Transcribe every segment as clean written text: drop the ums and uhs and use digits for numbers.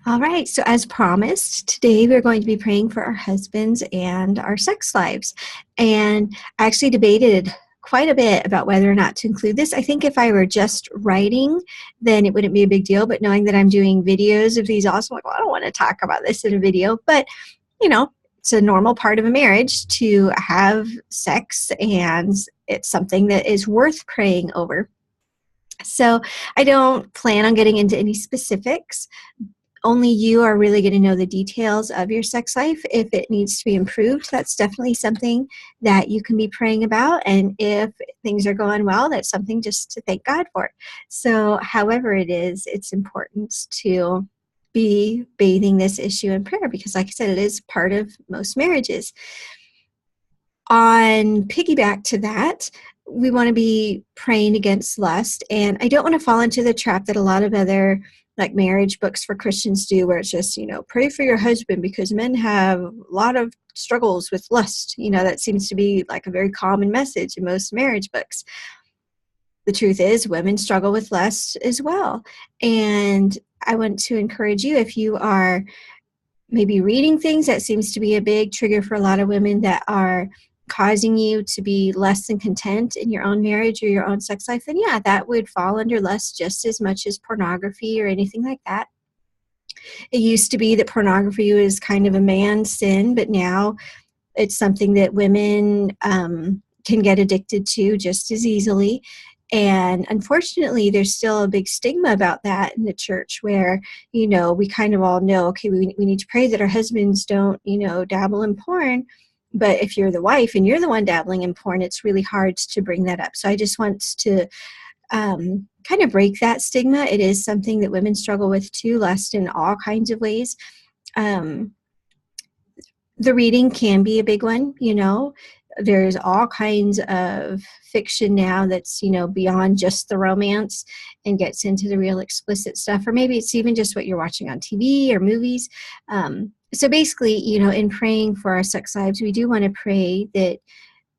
All right, so as promised, today we're going to be praying for our husbands and our sex lives. And I actually debated quite a bit about whether or not to include this. I think if I were just writing, then it wouldn't be a big deal. But knowing that I'm doing videos of these also, I'm like, well, I don't want to talk about this in a video. But, you know, it's a normal part of a marriage to have sex, and it's something that is worth praying over. So I don't plan on getting into any specifics. Only you are really going to know the details of your sex life. If it needs to be improved, that's definitely something that you can be praying about. And if things are going well, that's something just to thank God for. So however it is, it's important to be bathing this issue in prayer because, like I said, it is part of most marriages. On piggyback to that, we want to be praying against lust. And I don't want to fall into the trap that a lot of other like marriage books for Christians do, where it's just, pray for your husband because men have a lot of struggles with lust. That seems to be like a very common message in most marriage books. The truth is, women struggle with lust as well. And I want to encourage you, if you are maybe reading things that seems to be a big trigger for a lot of women that are causing you to be less than content in your own marriage or your own sex life, then yeah, that would fall under lust just as much as pornography or anything like that. It used to be that pornography was kind of a man's sin, but now it's something that women can get addicted to just as easily. And unfortunately, there's still a big stigma about that in the church where, we kind of all know, okay, we need to pray that our husbands don't, dabble in porn. But if you're the wife and you're the one dabbling in porn, it's really hard to bring that up. So I just want to kind of break that stigma. It is something that women struggle with too, lust in all kinds of ways. The reading can be a big one, There's all kinds of fiction now that's, beyond just the romance and gets into the real explicit stuff. Or maybe it's even just what you're watching on TV or movies. So basically, in praying for our sex lives, we do want to pray that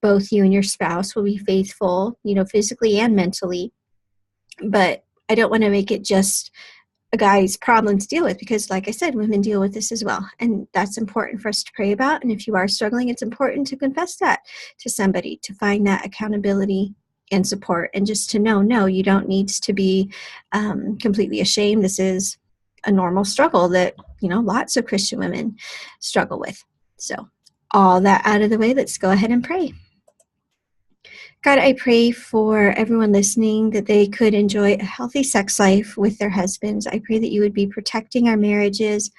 both you and your spouse will be faithful, physically and mentally. But I don't want to make it just a guy's problem to deal with because, like I said, women deal with this as well. And that's important for us to pray about. And if you are struggling, it's important to confess that to somebody, to find that accountability and support, and just to know, no, you don't need to be completely ashamed. This is a normal struggle that, lots of Christian women struggle with. So all that out of the way, let's go ahead and pray. God, I pray for everyone listening that they could enjoy a healthy sex life with their husbands. I pray that you would be protecting our marriages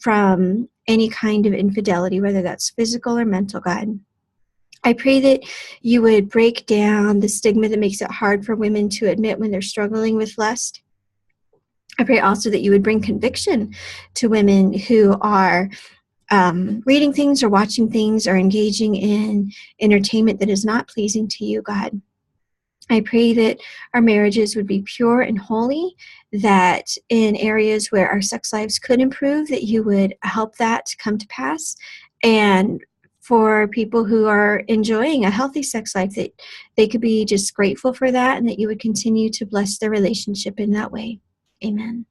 from any kind of infidelity, whether that's physical or mental, God. I pray that you would break down the stigma that makes it hard for women to admit when they're struggling with lust. I pray also that you would bring conviction to women who are reading things or watching things or engaging in entertainment that is not pleasing to you, God. I pray that our marriages would be pure and holy, that in areas where our sex lives could improve, that you would help that to come to pass. And for people who are enjoying a healthy sex life, that they could be just grateful for that and that you would continue to bless their relationship in that way. Amen.